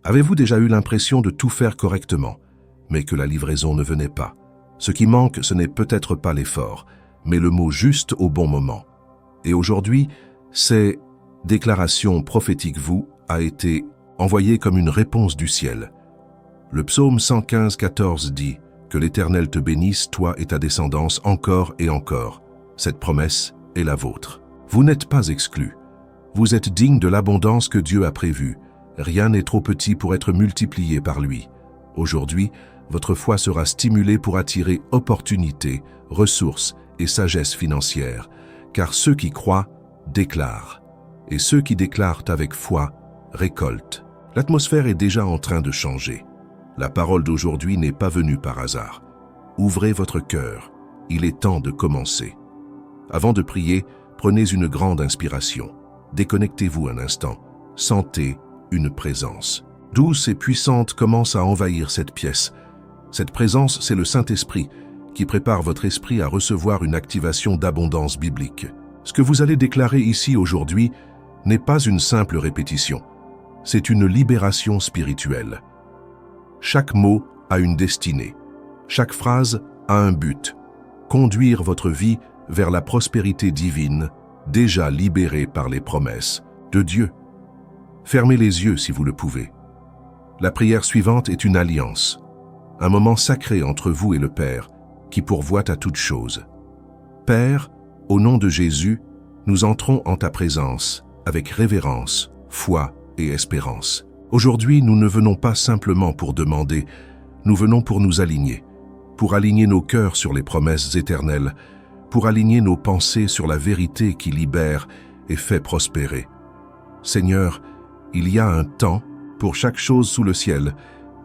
Avez-vous déjà eu l'impression de tout faire correctement, mais que la livraison ne venait pas? Ce qui manque, ce n'est peut-être pas l'effort, mais le mot juste au bon moment. Et aujourd'hui, ces déclarations prophétiques vous a été envoyée comme une réponse du ciel. Le psaume 115, 14 dit « Que l'Éternel te bénisse, toi et ta descendance, encore et encore. Cette promesse est la vôtre. Vous n'êtes pas exclus. Vous êtes digne de l'abondance que Dieu a prévue. Rien n'est trop petit pour être multiplié par lui. Aujourd'hui, votre foi sera stimulée pour attirer opportunités, ressources et sagesse financière, car ceux qui croient déclarent, et ceux qui déclarent avec foi récoltent. L'atmosphère est déjà en train de changer. La parole d'aujourd'hui n'est pas venue par hasard. Ouvrez votre cœur, il est temps de commencer. Avant de prier, prenez une grande inspiration. Déconnectez-vous un instant, sentez une présence. Douce et puissante commence à envahir cette pièce. Cette présence, c'est le Saint-Esprit qui prépare votre esprit à recevoir une activation d'abondance biblique. Ce que vous allez déclarer ici aujourd'hui n'est pas une simple répétition. C'est une libération spirituelle. Chaque mot a une destinée. Chaque phrase a un but. Conduire votre vie vers la prospérité divine, déjà libérée par les promesses de Dieu. Fermez les yeux si vous le pouvez. La prière suivante est une alliance, un moment sacré entre vous et le Père, qui pourvoit à toute chose. Père, au nom de Jésus, nous entrons en ta présence avec révérence, foi et espérance. Aujourd'hui, nous ne venons pas simplement pour demander, nous venons pour nous aligner, pour aligner nos cœurs sur les promesses éternelles, pour aligner nos pensées sur la vérité qui libère et fait prospérer. Seigneur, il y a un temps pour chaque chose sous le ciel,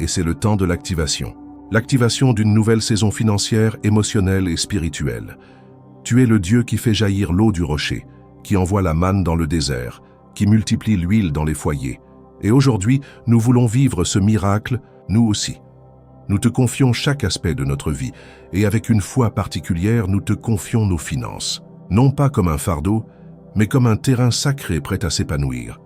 et c'est le temps de l'activation. L'activation d'une nouvelle saison financière, émotionnelle et spirituelle. Tu es le Dieu qui fait jaillir l'eau du rocher, qui envoie la manne dans le désert, qui multiplie l'huile dans les foyers. Et aujourd'hui, nous voulons vivre ce miracle, nous aussi. Nous te confions chaque aspect de notre vie, et avec une foi particulière, nous te confions nos finances. Non pas comme un fardeau, mais comme un terrain sacré prêt à s'épanouir.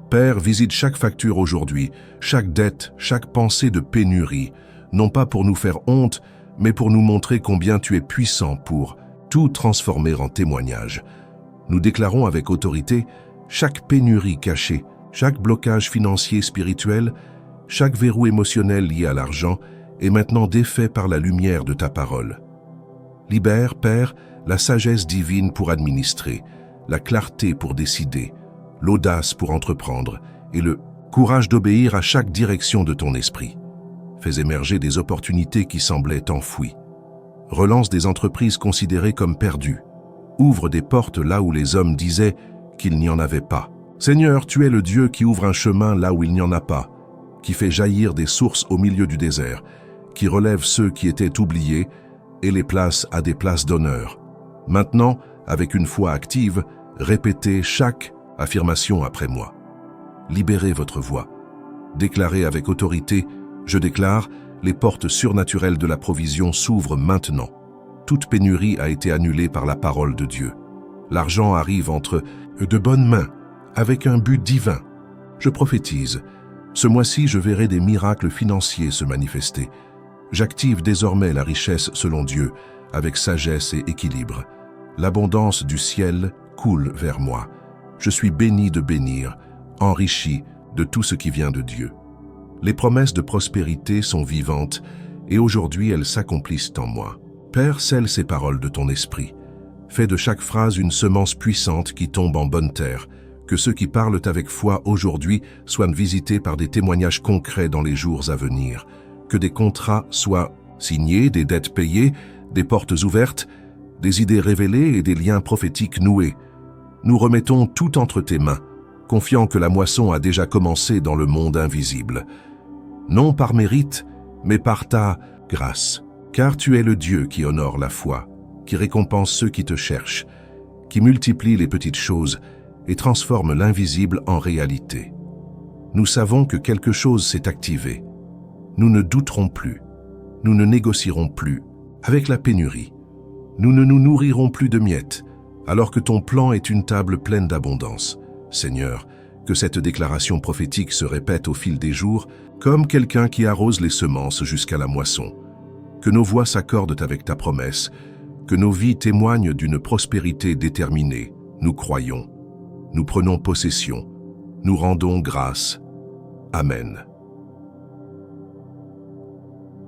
Père, visite chaque facture aujourd'hui, chaque dette, chaque pensée de pénurie, non pas pour nous faire honte, mais pour nous montrer combien tu es puissant pour tout transformer en témoignage. Nous déclarons avec autorité chaque pénurie cachée, chaque blocage financier spirituel, chaque verrou émotionnel lié à l'argent est maintenant défait par la lumière de ta parole. Libère, Père, la sagesse divine pour administrer, la clarté pour décider, l'audace pour entreprendre et le courage d'obéir à chaque direction de ton esprit. Fais émerger des opportunités qui semblaient enfouies. Relance des entreprises considérées comme perdues. Ouvre des portes là où les hommes disaient qu'il n'y en avait pas. Seigneur, tu es le Dieu qui ouvre un chemin là où il n'y en a pas, qui fait jaillir des sources au milieu du désert, qui relève ceux qui étaient oubliés et les place à des places d'honneur. Maintenant, avec une foi active, répétez chaque affirmation après moi. Libérez votre voix. Déclarez avec autorité, je déclare, les portes surnaturelles de la provision s'ouvrent maintenant. Toute pénurie a été annulée par la parole de Dieu. L'argent arrive entre de bonnes mains, avec un but divin. Je prophétise, ce mois-ci je verrai des miracles financiers se manifester. J'active désormais la richesse selon Dieu, avec sagesse et équilibre. L'abondance du ciel coule vers moi. Je suis béni de bénir, enrichi de tout ce qui vient de Dieu. Les promesses de prospérité sont vivantes et aujourd'hui elles s'accomplissent en moi. Père, scelle ces paroles de ton esprit. Fais de chaque phrase une semence puissante qui tombe en bonne terre, que ceux qui parlent avec foi aujourd'hui soient visités par des témoignages concrets dans les jours à venir, que des contrats soient signés, des dettes payées, des portes ouvertes, des idées révélées et des liens prophétiques noués. Nous remettons tout entre tes mains, confiant que la moisson a déjà commencé dans le monde invisible. Non par mérite, mais par ta grâce, car tu es le Dieu qui honore la foi, qui récompense ceux qui te cherchent, qui multiplie les petites choses et transforme l'invisible en réalité. Nous savons que quelque chose s'est activé. Nous ne douterons plus, nous ne négocierons plus avec la pénurie. Nous ne nous nourrirons plus de miettes, alors que ton plan est une table pleine d'abondance. Seigneur, que cette déclaration prophétique se répète au fil des jours, comme quelqu'un qui arrose les semences jusqu'à la moisson. Que nos voix s'accordent avec ta promesse, que nos vies témoignent d'une prospérité déterminée. Nous croyons, nous prenons possession, nous rendons grâce. Amen.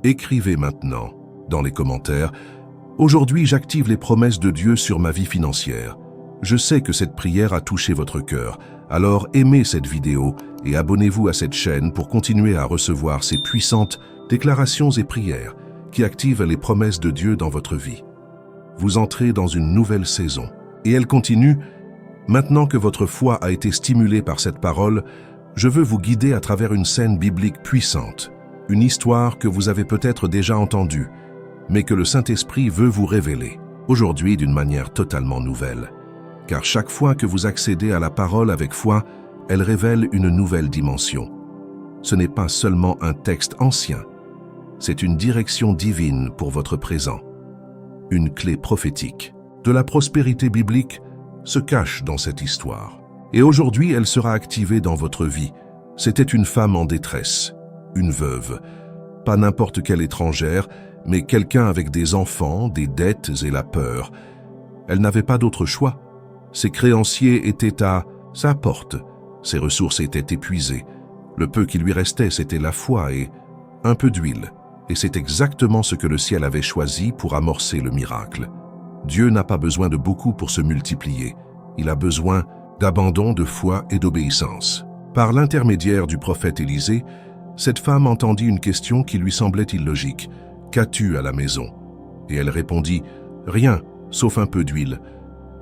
Écrivez maintenant, dans les commentaires, « Aujourd'hui, j'active les promesses de Dieu sur ma vie financière. Je sais que cette prière a touché votre cœur, alors aimez cette vidéo et abonnez-vous à cette chaîne pour continuer à recevoir ces puissantes déclarations et prières qui activent les promesses de Dieu dans votre vie. Vous entrez dans une nouvelle saison et elle continue. Maintenant que votre foi a été stimulée par cette parole, je veux vous guider à travers une scène biblique puissante, une histoire que vous avez peut-être déjà entendue, mais que le Saint-Esprit veut vous révéler, aujourd'hui d'une manière totalement nouvelle. Car chaque fois que vous accédez à la parole avec foi, elle révèle une nouvelle dimension. Ce n'est pas seulement un texte ancien, c'est une direction divine pour votre présent. Une clé prophétique de la prospérité biblique se cache dans cette histoire. Et aujourd'hui, elle sera activée dans votre vie. C'était une femme en détresse, une veuve, pas n'importe quelle étrangère, mais quelqu'un avec des enfants, des dettes et la peur. Elle n'avait pas d'autre choix. Ses créanciers étaient à sa porte, ses ressources étaient épuisées. Le peu qui lui restait, c'était la foi et un peu d'huile. Et c'est exactement ce que le ciel avait choisi pour amorcer le miracle. Dieu n'a pas besoin de beaucoup pour se multiplier. Il a besoin d'abandon, de foi et d'obéissance. Par l'intermédiaire du prophète Élisée, cette femme entendit une question qui lui semblait illogique. « Qu'as-tu à la maison ?» Et elle répondit « Rien, sauf un peu d'huile. »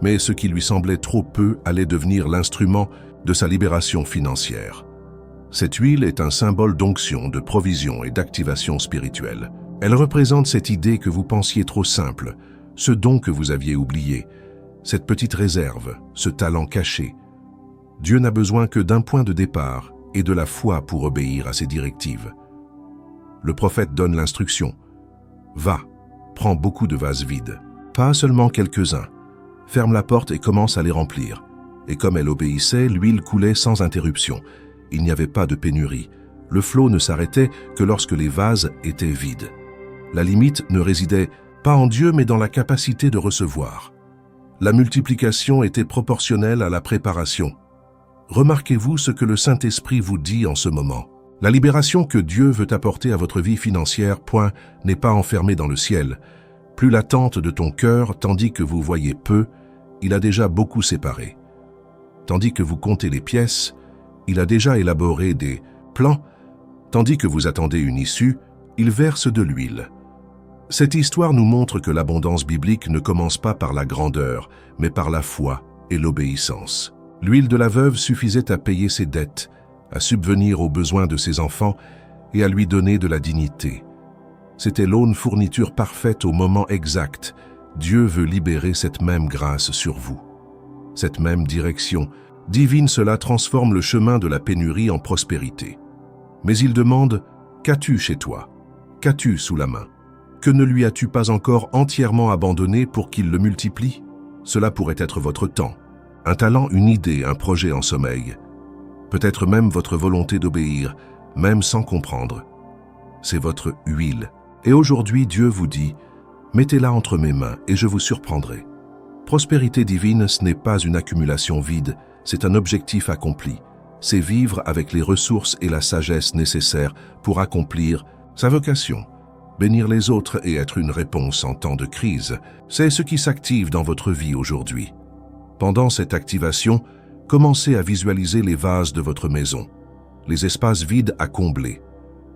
Mais ce qui lui semblait trop peu allait devenir l'instrument de sa libération financière. Cette huile est un symbole d'onction, de provision et d'activation spirituelle. Elle représente cette idée que vous pensiez trop simple, ce don que vous aviez oublié, cette petite réserve, ce talent caché. Dieu n'a besoin que d'un point de départ et de la foi pour obéir à ses directives. Le prophète donne l'instruction. Va, prends beaucoup de vases vides, pas seulement quelques-uns. Ferme la porte et commence à les remplir. Et comme elle obéissait, l'huile coulait sans interruption. Il n'y avait pas de pénurie. Le flot ne s'arrêtait que lorsque les vases étaient vides. La limite ne résidait pas en Dieu, mais dans la capacité de recevoir. La multiplication était proportionnelle à la préparation. Remarquez-vous ce que le Saint-Esprit vous dit en ce moment. La libération que Dieu veut apporter à votre vie financière, n'est pas enfermée dans le ciel. Plus l'attente de ton cœur, tandis que vous voyez peu, il a déjà beaucoup séparé. Tandis que vous comptez les pièces, il a déjà élaboré des plans. Tandis que vous attendez une issue, il verse de l'huile. Cette histoire nous montre que l'abondance biblique ne commence pas par la grandeur, mais par la foi et l'obéissance. L'huile de la veuve suffisait à payer ses dettes, à subvenir aux besoins de ses enfants et à lui donner de la dignité. C'était l'aune fourniture parfaite au moment exact. Dieu veut libérer cette même grâce sur vous. Cette même direction divine, cela transforme le chemin de la pénurie en prospérité. Mais il demande, qu'as-tu chez toi? Qu'as-tu sous la main? Que ne lui as-tu pas encore entièrement abandonné pour qu'il le multiplie? Cela pourrait être votre temps, un talent, une idée, un projet en sommeil. Peut-être même votre volonté d'obéir, même sans comprendre. C'est votre huile. Et aujourd'hui, Dieu vous dit, mettez-la entre mes mains et je vous surprendrai. Prospérité divine, ce n'est pas une accumulation vide, c'est un objectif accompli. C'est vivre avec les ressources et la sagesse nécessaires pour accomplir sa vocation. Bénir les autres et être une réponse en temps de crise, c'est ce qui s'active dans votre vie aujourd'hui. Pendant cette activation, commencez à visualiser les vases de votre maison, les espaces vides à combler,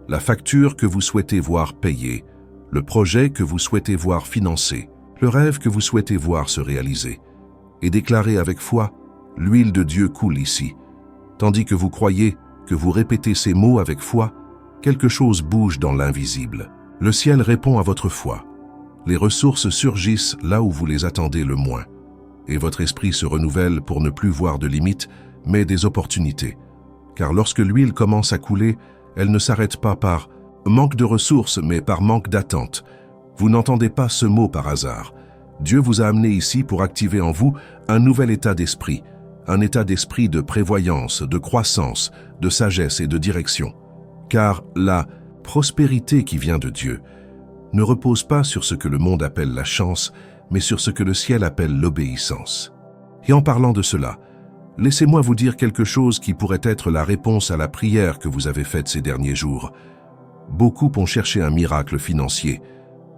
la facture que vous souhaitez voir payée, le projet que vous souhaitez voir financé, le rêve que vous souhaitez voir se réaliser. Et déclarez avec foi, l'huile de Dieu coule ici. Tandis que vous croyez, que vous répétez ces mots avec foi, quelque chose bouge dans l'invisible. Le ciel répond à votre foi. Les ressources surgissent là où vous les attendez le moins. Et votre esprit se renouvelle pour ne plus voir de limites, mais des opportunités. Car lorsque l'huile commence à couler, elle ne s'arrête pas par manque de ressources, mais par manque d'attente. Vous n'entendez pas ce mot par hasard. Dieu vous a amené ici pour activer en vous un nouvel état d'esprit, un état d'esprit de prévoyance, de croissance, de sagesse et de direction. Car la prospérité qui vient de Dieu ne repose pas sur ce que le monde appelle la chance, mais sur ce que le ciel appelle l'obéissance. Et en parlant de cela, laissez-moi vous dire quelque chose qui pourrait être la réponse à la prière que vous avez faite ces derniers jours. Beaucoup ont cherché un miracle financier,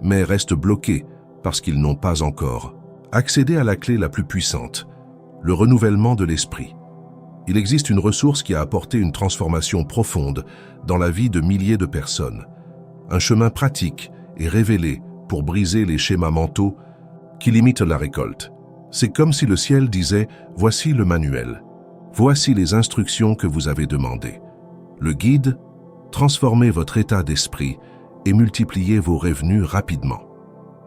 mais restent bloqués parce qu'ils n'ont pas encore accédé à la clé la plus puissante, le renouvellement de l'esprit. Il existe une ressource qui a apporté une transformation profonde dans la vie de milliers de personnes. Un chemin pratique et révélé pour briser les schémas mentaux qui limitent la récolte. C'est comme si le ciel disait « Voici le manuel. Voici les instructions que vous avez demandées. Le guide, transformez votre état d'esprit et multipliez vos revenus rapidement. »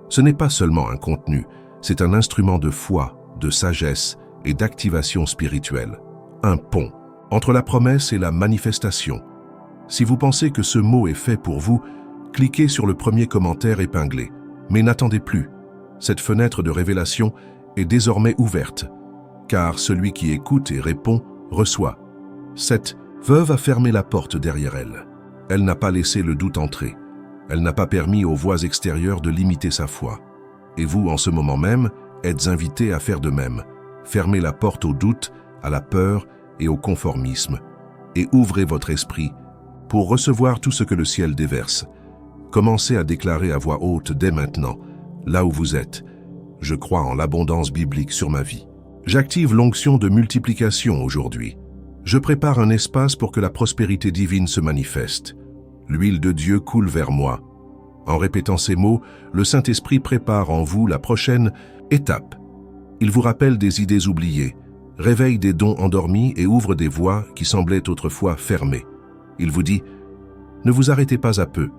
Ce n'est pas seulement un contenu, c'est un instrument de foi, de sagesse et d'activation spirituelle. Un pont entre la promesse et la manifestation. Si vous pensez que ce mot est fait pour vous, cliquez sur le premier commentaire épinglé. Mais n'attendez plus. Cette fenêtre de révélation est désormais ouverte, car celui qui écoute et répond reçoit. Cette veuve a fermé la porte derrière elle. Elle n'a pas laissé le doute entrer. Elle n'a pas permis aux voix extérieures de limiter sa foi. Et vous, en ce moment même, êtes invités à faire de même. Fermez la porte au doute, à la peur et au conformisme, et ouvrez votre esprit pour recevoir tout ce que le ciel déverse. Commencez à déclarer à voix haute dès maintenant, là où vous êtes. Je crois en l'abondance biblique sur ma vie. J'active l'onction de multiplication aujourd'hui. Je prépare un espace pour que la prospérité divine se manifeste. L'huile de Dieu coule vers moi. En répétant ces mots, le Saint-Esprit prépare en vous la prochaine étape. Il vous rappelle des idées oubliées, réveille des dons endormis et ouvre des voies qui semblaient autrefois fermées. Il vous dit « Ne vous arrêtez pas à peu,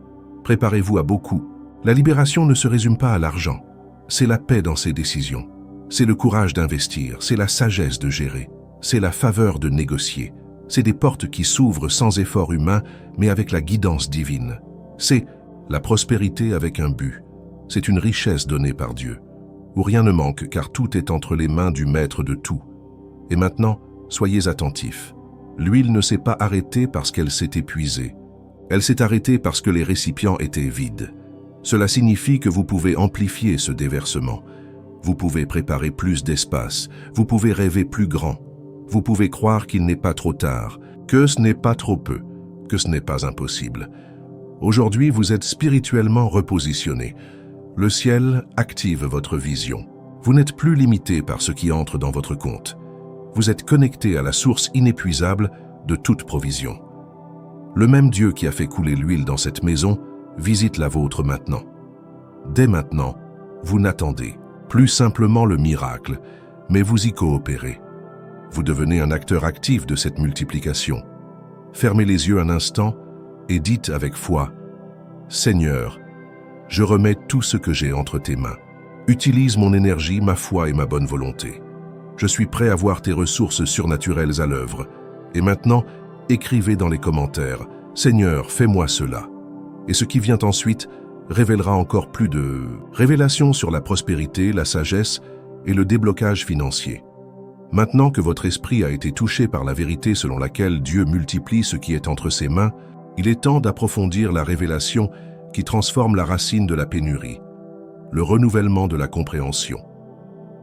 préparez-vous à beaucoup. » La libération ne se résume pas à l'argent. C'est la paix dans ses décisions. C'est le courage d'investir, c'est la sagesse de gérer, c'est la faveur de négocier. C'est des portes qui s'ouvrent sans effort humain, mais avec la guidance divine. C'est la prospérité avec un but. C'est une richesse donnée par Dieu, où rien ne manque car tout est entre les mains du Maître de tout. Et maintenant, soyez attentifs. L'huile ne s'est pas arrêtée parce qu'elle s'est épuisée. Elle s'est arrêtée parce que les récipients étaient vides. Cela signifie que vous pouvez amplifier ce déversement. Vous pouvez préparer plus d'espace. Vous pouvez rêver plus grand. Vous pouvez croire qu'il n'est pas trop tard, que ce n'est pas trop peu, que ce n'est pas impossible. Aujourd'hui, vous êtes spirituellement repositionné. Le ciel active votre vision. Vous n'êtes plus limité par ce qui entre dans votre compte. Vous êtes connecté à la source inépuisable de toute provision. Le même Dieu qui a fait couler l'huile dans cette maison visite la vôtre maintenant. Dès maintenant, vous n'attendez plus simplement le miracle, mais vous y coopérez. Vous devenez un acteur actif de cette multiplication. Fermez les yeux un instant et dites avec foi, « Seigneur, je remets tout ce que j'ai entre tes mains. Utilise mon énergie, ma foi et ma bonne volonté. Je suis prêt à voir tes ressources surnaturelles à l'œuvre. Et maintenant, écrivez dans les commentaires, « Seigneur, fais-moi cela. » Et ce qui vient ensuite révélera encore plus de révélations sur la prospérité, la sagesse et le déblocage financier. Maintenant que votre esprit a été touché par la vérité selon laquelle Dieu multiplie ce qui est entre ses mains, il est temps d'approfondir la révélation qui transforme la racine de la pénurie, le renouvellement de la compréhension.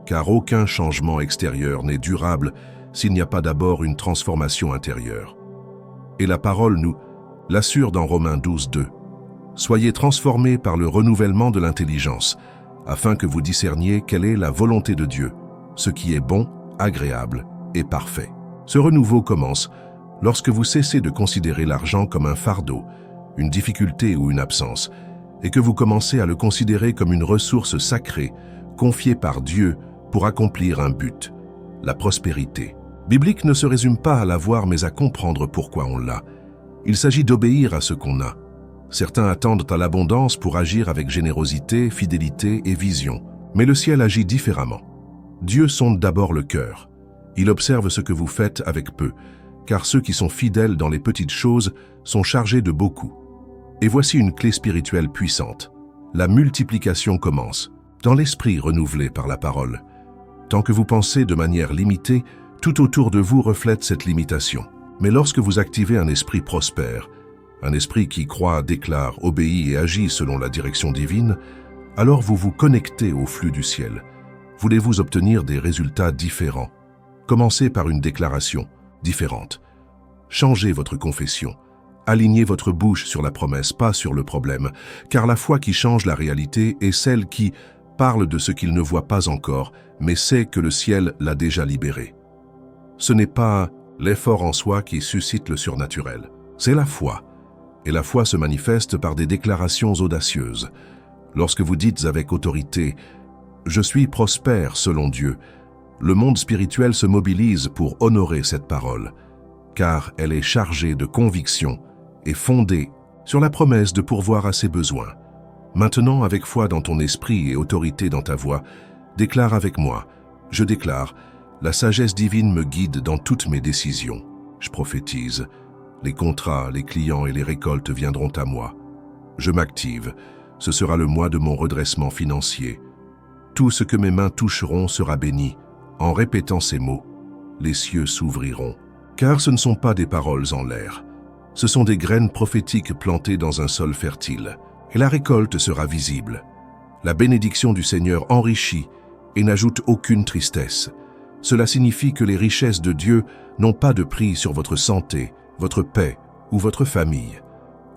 Car aucun changement extérieur n'est durable s'il n'y a pas d'abord une transformation intérieure. Et la parole nous l'assure dans Romains 12:2. Soyez transformés par le renouvellement de l'intelligence, afin que vous discerniez quelle est la volonté de Dieu, ce qui est bon, agréable et parfait. Ce renouveau commence lorsque vous cessez de considérer l'argent comme un fardeau, une difficulté ou une absence, et que vous commencez à le considérer comme une ressource sacrée, confiée par Dieu pour accomplir un but, la prospérité. Biblique ne se résume pas à l'avoir mais à comprendre pourquoi on l'a. Il s'agit d'obéir à ce qu'on a. Certains attendent à l'abondance pour agir avec générosité, fidélité et vision. Mais le ciel agit différemment. Dieu sonde d'abord le cœur. Il observe ce que vous faites avec peu, car ceux qui sont fidèles dans les petites choses sont chargés de beaucoup. Et voici une clé spirituelle puissante. La multiplication commence, dans l'esprit renouvelé par la parole. Tant que vous pensez de manière limitée, Tout autour de vous reflète cette limitation. Mais lorsque vous activez un esprit prospère, un esprit qui croit, déclare, obéit et agit selon la direction divine, alors vous vous connectez au flux du ciel. Voulez-vous obtenir des résultats différents? Commencez par une déclaration différente. Changez votre confession. Alignez votre bouche sur la promesse, pas sur le problème, car la foi qui change la réalité est celle qui parle de ce qu'il ne voit pas encore, mais sait que le ciel l'a déjà libéré. Ce n'est pas l'effort en soi qui suscite le surnaturel, c'est la foi. Et la foi se manifeste par des déclarations audacieuses. Lorsque vous dites avec autorité « Je suis prospère selon Dieu », le monde spirituel se mobilise pour honorer cette parole, car elle est chargée de conviction et fondée sur la promesse de pourvoir à ses besoins. Maintenant, avec foi dans ton esprit et autorité dans ta voix, déclare avec moi « Je déclare, la sagesse divine me guide dans toutes mes décisions. Je prophétise, les contrats, les clients et les récoltes viendront à moi. Je m'active, ce sera le mois de mon redressement financier. Tout ce que mes mains toucheront sera béni. En répétant ces mots, les cieux s'ouvriront. Car ce ne sont pas des paroles en l'air. Ce sont des graines prophétiques plantées dans un sol fertile. Et la récolte sera visible. La bénédiction du Seigneur enrichit et n'ajoute aucune tristesse. Cela signifie que les richesses de Dieu n'ont pas de prix sur votre santé, votre paix ou votre famille.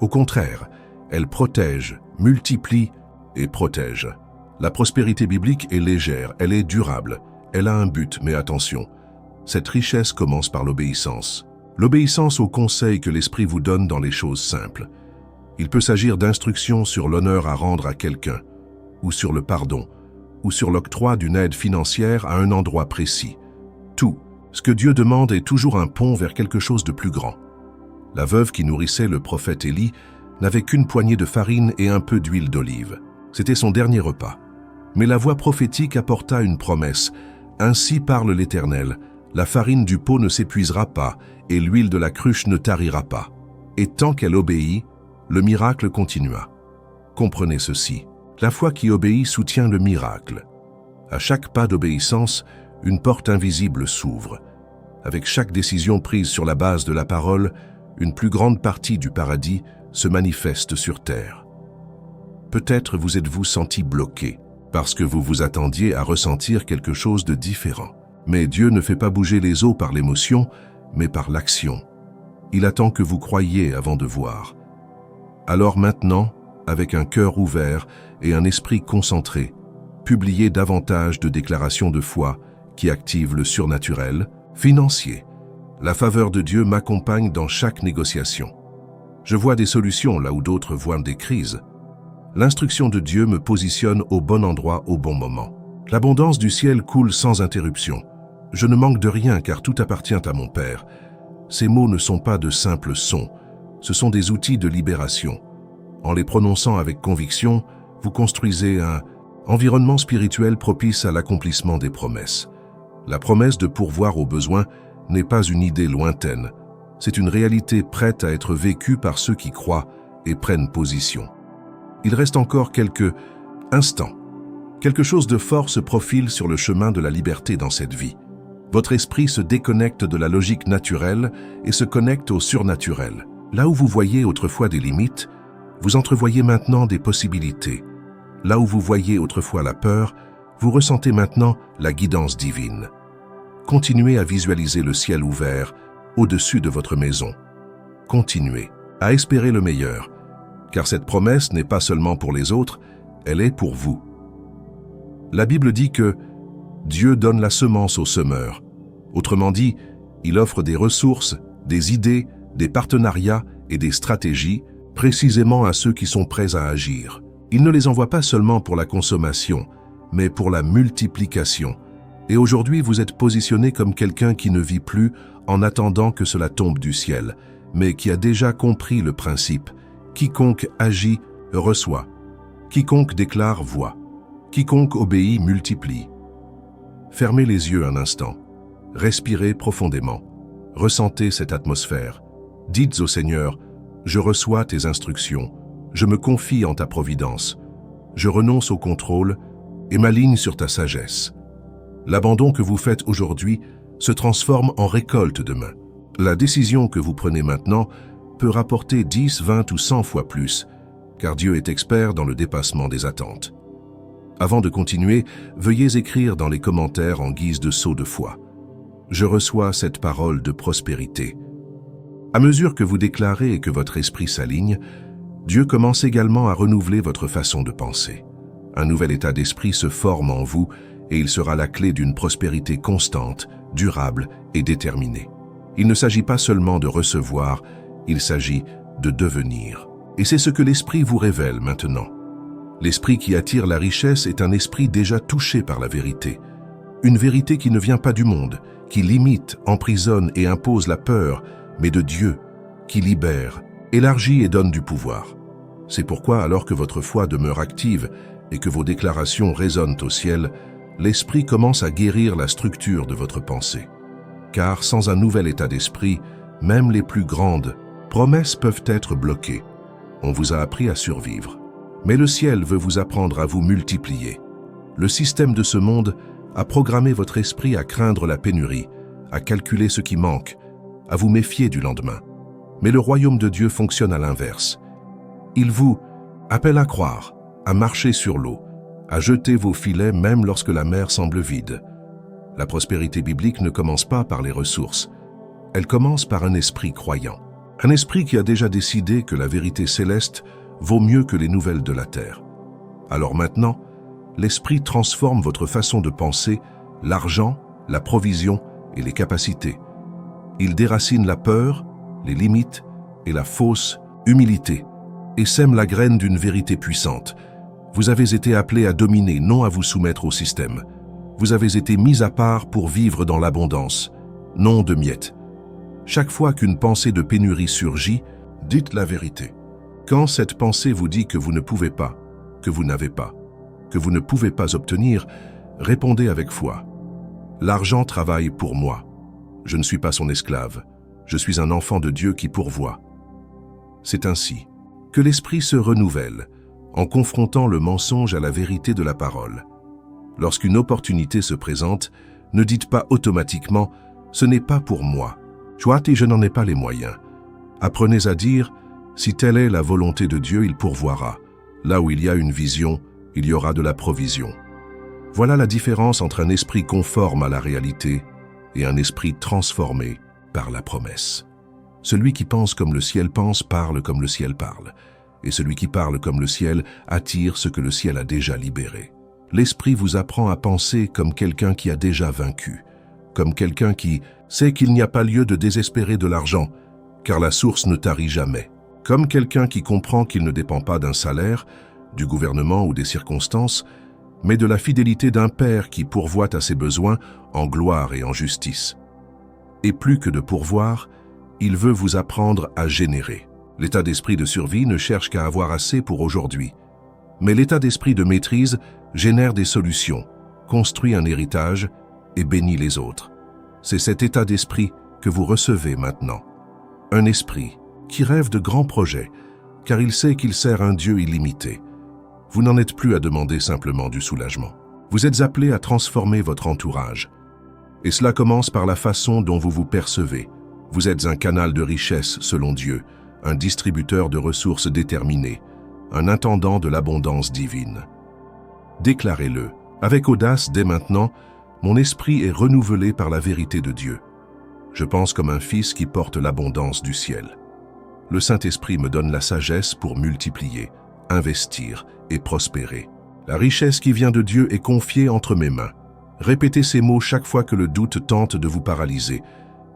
Au contraire, elles protègent, multiplient et protègent. La prospérité biblique est légère, elle est durable. Elle a un but, mais attention, cette richesse commence par l'obéissance. L'obéissance aux conseils que l'Esprit vous donne dans les choses simples. Il peut s'agir d'instructions sur l'honneur à rendre à quelqu'un, ou sur le pardon, ou sur l'octroi d'une aide financière à un endroit précis. Tout, ce que Dieu demande est toujours un pont vers quelque chose de plus grand. La veuve qui nourrissait le prophète Élie n'avait qu'une poignée de farine et un peu d'huile d'olive. C'était son dernier repas. Mais la voix prophétique apporta une promesse. Ainsi parle l'Éternel, la farine du pot ne s'épuisera pas et l'huile de la cruche ne tarira pas. Et tant qu'elle obéit, le miracle continua. Comprenez ceci, la foi qui obéit soutient le miracle. À chaque pas d'obéissance, une porte invisible s'ouvre. Avec chaque décision prise sur la base de la parole, une plus grande partie du paradis se manifeste sur terre. Peut-être vous êtes-vous senti bloqué, parce que vous vous attendiez à ressentir quelque chose de différent. Mais Dieu ne fait pas bouger les eaux par l'émotion, mais par l'action. Il attend que vous croyiez avant de voir. Alors maintenant, avec un cœur ouvert et un esprit concentré, publiez davantage de déclarations de foi qui activent le surnaturel, financier. La faveur de Dieu m'accompagne dans chaque négociation. Je vois des solutions là où d'autres voient des crises. L'instruction de Dieu me positionne au bon endroit au bon moment. L'abondance du ciel coule sans interruption. Je ne manque de rien car tout appartient à mon Père. Ces mots ne sont pas de simples sons, ce sont des outils de libération. En les prononçant avec conviction, vous construisez un environnement spirituel propice à l'accomplissement des promesses. La promesse de pourvoir aux besoins n'est pas une idée lointaine, c'est une réalité prête à être vécue par ceux qui croient et prennent position. Il reste encore quelques instants. Quelque chose de fort se profile sur le chemin de la liberté dans cette vie. Votre esprit se déconnecte de la logique naturelle et se connecte au surnaturel. Là où vous voyez autrefois des limites, vous entrevoyez maintenant des possibilités. Là où vous voyez autrefois la peur, vous ressentez maintenant la guidance divine. Continuez à visualiser le ciel ouvert au-dessus de votre maison. Continuez à espérer le meilleur, car cette promesse n'est pas seulement pour les autres, elle est pour vous. La Bible dit que Dieu donne la semence au semeur. Autrement dit, il offre des ressources, des idées, des partenariats et des stratégies précisément à ceux qui sont prêts à agir. Il ne les envoie pas seulement pour la consommation, mais pour la multiplication. Et aujourd'hui, vous êtes positionné comme quelqu'un qui ne vit plus en attendant que cela tombe du ciel, mais qui a déjà compris le principe. Quiconque agit, reçoit. Quiconque déclare, voit. Quiconque obéit, multiplie. Fermez les yeux un instant. Respirez profondément. Ressentez cette atmosphère. Dites au Seigneur, « Je reçois tes instructions. Je me confie en ta providence. Je renonce au contrôle et m'aligne sur ta sagesse. » L'abandon que vous faites aujourd'hui se transforme en récolte demain. La décision que vous prenez maintenant peut rapporter 10, 20 ou 100 fois plus, car Dieu est expert dans le dépassement des attentes. Avant de continuer, veuillez écrire dans les commentaires en guise de sceau de foi. Je reçois cette parole de prospérité. À mesure que vous déclarez et que votre esprit s'aligne, Dieu commence également à renouveler votre façon de penser. Un nouvel état d'esprit se forme en vous et il sera la clé d'une prospérité constante, durable et déterminée. Il ne s'agit pas seulement de recevoir, il s'agit de devenir. Et c'est ce que l'esprit vous révèle maintenant. L'esprit qui attire la richesse est un esprit déjà touché par la vérité. Une vérité qui ne vient pas du monde, qui limite, emprisonne et impose la peur, mais de Dieu, qui libère, élargit et donne du pouvoir. C'est pourquoi, alors que votre foi demeure active et que vos déclarations résonnent au ciel, l'esprit commence à guérir la structure de votre pensée. Car sans un nouvel état d'esprit, même les plus grandes promesses peuvent être bloquées. On vous a appris à survivre. Mais le ciel veut vous apprendre à vous multiplier. Le système de ce monde a programmé votre esprit à craindre la pénurie, à calculer ce qui manque, à vous méfier du lendemain. Mais le royaume de Dieu fonctionne à l'inverse. Il vous appelle à croire, à marcher sur l'eau, à jeter vos filets même lorsque la mer semble vide. La prospérité biblique ne commence pas par les ressources. Elle commence par un esprit croyant. Un esprit qui a déjà décidé que la vérité céleste vaut mieux que les nouvelles de la terre. Alors maintenant, l'esprit transforme votre façon de penser, l'argent, la provision et les capacités. Il déracine la peur, les limites et la fausse humilité et sème la graine d'une vérité puissante. Vous avez été appelé à dominer, non à vous soumettre au système. Vous avez été mis à part pour vivre dans l'abondance, non de miettes. Chaque fois qu'une pensée de pénurie surgit, dites la vérité. Quand cette pensée vous dit que vous ne pouvez pas, que vous n'avez pas, que vous ne pouvez pas obtenir, répondez avec foi. L'argent travaille pour moi. Je ne suis pas son esclave. Je suis un enfant de Dieu qui pourvoit. C'est ainsi que l'esprit se renouvelle en confrontant le mensonge à la vérité de la parole. Lorsqu'une opportunité se présente, ne dites pas automatiquement « ce n'est pas pour moi ». Soit et je n'en ai pas les moyens. Apprenez à dire « si telle est la volonté de Dieu, il pourvoira ». Là où il y a une vision, il y aura de la provision. Voilà la différence entre un esprit conforme à la réalité et un esprit transformé par la promesse. Celui qui pense comme le ciel pense parle comme le ciel parle. Et celui qui parle comme le ciel attire ce que le ciel a déjà libéré. L'esprit vous apprend à penser comme quelqu'un qui a déjà vaincu, comme quelqu'un qui sait qu'il n'y a pas lieu de désespérer de l'argent, car la source ne tarit jamais, comme quelqu'un qui comprend qu'il ne dépend pas d'un salaire, du gouvernement ou des circonstances, mais de la fidélité d'un Père qui pourvoit à ses besoins en gloire et en justice. Et plus que de pourvoir, il veut vous apprendre à générer. L'état d'esprit de survie ne cherche qu'à avoir assez pour aujourd'hui. Mais l'état d'esprit de maîtrise génère des solutions, construit un héritage et bénit les autres. C'est cet état d'esprit que vous recevez maintenant. Un esprit qui rêve de grands projets, car il sait qu'il sert un Dieu illimité. Vous n'en êtes plus à demander simplement du soulagement. Vous êtes appelé à transformer votre entourage. Et cela commence par la façon dont vous vous percevez. Vous êtes un canal de richesse selon Dieu, un distributeur de ressources déterminées, un intendant de l'abondance divine. Déclarez-le. Avec audace, dès maintenant, mon esprit est renouvelé par la vérité de Dieu. Je pense comme un fils qui porte l'abondance du ciel. Le Saint-Esprit me donne la sagesse pour multiplier, investir et prospérer. La richesse qui vient de Dieu est confiée entre mes mains. Répétez ces mots chaque fois que le doute tente de vous paralyser,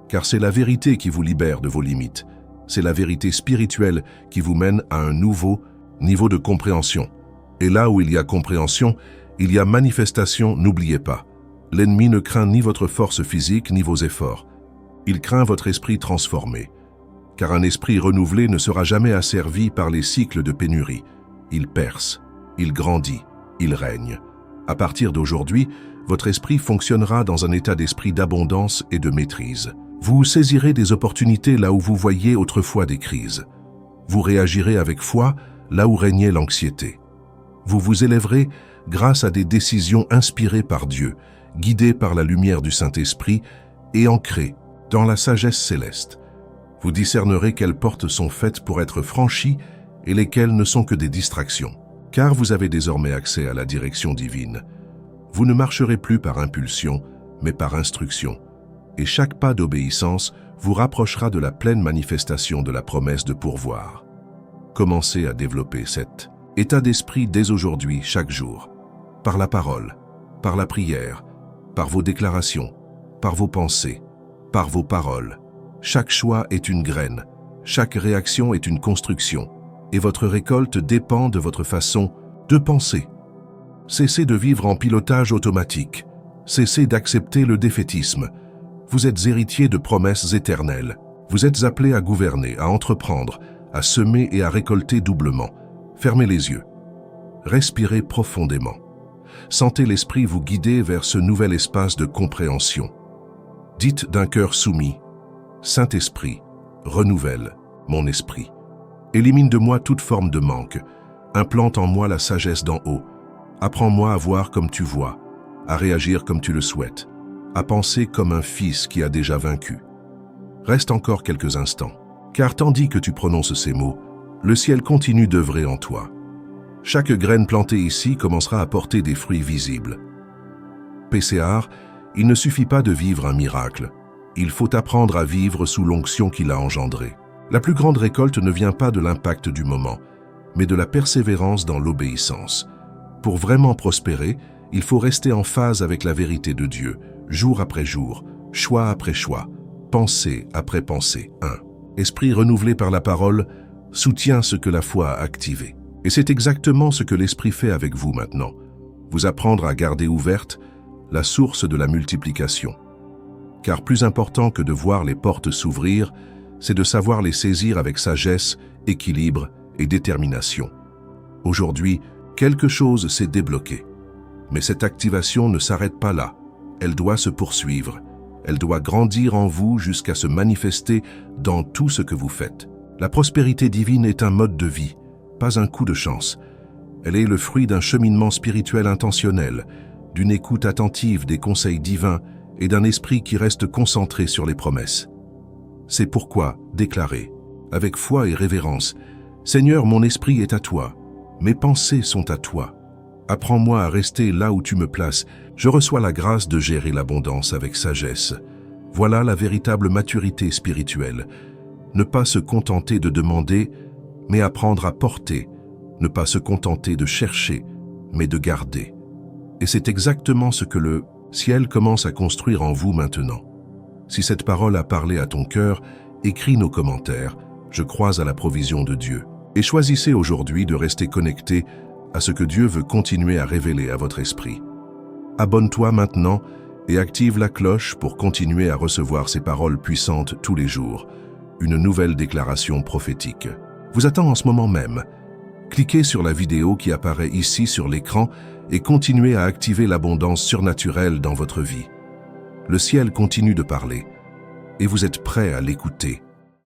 car c'est la vérité qui vous libère de vos limites. C'est la vérité spirituelle qui vous mène à un nouveau niveau de compréhension. Et là où il y a compréhension, il y a manifestation, n'oubliez pas. L'ennemi ne craint ni votre force physique ni vos efforts. Il craint votre esprit transformé. Car un esprit renouvelé ne sera jamais asservi par les cycles de pénurie. Il perce, il grandit, il règne. À partir d'aujourd'hui, votre esprit fonctionnera dans un état d'esprit d'abondance et de maîtrise. Vous saisirez des opportunités là où vous voyez autrefois des crises. Vous réagirez avec foi là où régnait l'anxiété. Vous vous élèverez grâce à des décisions inspirées par Dieu, guidées par la lumière du Saint-Esprit et ancré dans la sagesse céleste. Vous discernerez quelles portes sont faites pour être franchies et lesquelles ne sont que des distractions. Car vous avez désormais accès à la direction divine. Vous ne marcherez plus par impulsion, mais par instruction. Et chaque pas d'obéissance vous rapprochera de la pleine manifestation de la promesse de pourvoir. Commencez à développer cet état d'esprit dès aujourd'hui, chaque jour, par la parole, par la prière, par vos déclarations, par vos pensées, par vos paroles. Chaque choix est une graine, chaque réaction est une construction, et votre récolte dépend de votre façon de penser. Cessez de vivre en pilotage automatique, cessez d'accepter le défaitisme. Vous êtes héritier de promesses éternelles. Vous êtes appelé à gouverner, à entreprendre, à semer et à récolter doublement. Fermez les yeux. Respirez profondément. Sentez l'esprit vous guider vers ce nouvel espace de compréhension. Dites d'un cœur soumis, « Saint-Esprit, renouvelle mon esprit. Élimine de moi toute forme de manque. Implante en moi la sagesse d'en haut. Apprends-moi à voir comme tu vois, à réagir comme tu le souhaites, à penser comme un fils qui a déjà vaincu. » Reste encore quelques instants, car tandis que tu prononces ces mots, le ciel continue d'œuvrer en toi. Chaque graine plantée ici commencera à porter des fruits visibles. PCR, il ne suffit pas de vivre un miracle. Il faut apprendre à vivre sous l'onction qu'il a engendrée. La plus grande récolte ne vient pas de l'impact du moment, mais de la persévérance dans l'obéissance. Pour vraiment prospérer, il faut rester en phase avec la vérité de Dieu, jour après jour, choix après choix, pensée après pensée. 1. Esprit renouvelé par la parole soutient ce que la foi a activé. Et c'est exactement ce que l'Esprit fait avec vous maintenant. Vous apprendre à garder ouverte la source de la multiplication. Car plus important que de voir les portes s'ouvrir, c'est de savoir les saisir avec sagesse, équilibre et détermination. Aujourd'hui, quelque chose s'est débloqué. Mais cette activation ne s'arrête pas là. Elle doit se poursuivre. Elle doit grandir en vous jusqu'à se manifester dans tout ce que vous faites. La prospérité divine est un mode de vie, pas un coup de chance. Elle est le fruit d'un cheminement spirituel intentionnel, d'une écoute attentive des conseils divins et d'un esprit qui reste concentré sur les promesses. C'est pourquoi déclarez, avec foi et révérence, « Seigneur, mon esprit est à toi, mes pensées sont à toi. Apprends-moi à rester là où tu me places. Je reçois la grâce de gérer l'abondance avec sagesse. » Voilà la véritable maturité spirituelle. Ne pas se contenter de demander, mais apprendre à porter. Ne pas se contenter de chercher, mais de garder. Et c'est exactement ce que le ciel commence à construire en vous maintenant. Si cette parole a parlé à ton cœur, écris nos commentaires. Je crois à la provision de Dieu. Et choisissez aujourd'hui de rester connecté à ce que Dieu veut continuer à révéler à votre esprit. Abonne-toi maintenant et active la cloche pour continuer à recevoir ces paroles puissantes tous les jours. Une nouvelle déclaration prophétique vous attend en ce moment même. Cliquez sur la vidéo qui apparaît ici sur l'écran et continuez à activer l'abondance surnaturelle dans votre vie. Le ciel continue de parler et vous êtes prêt à l'écouter.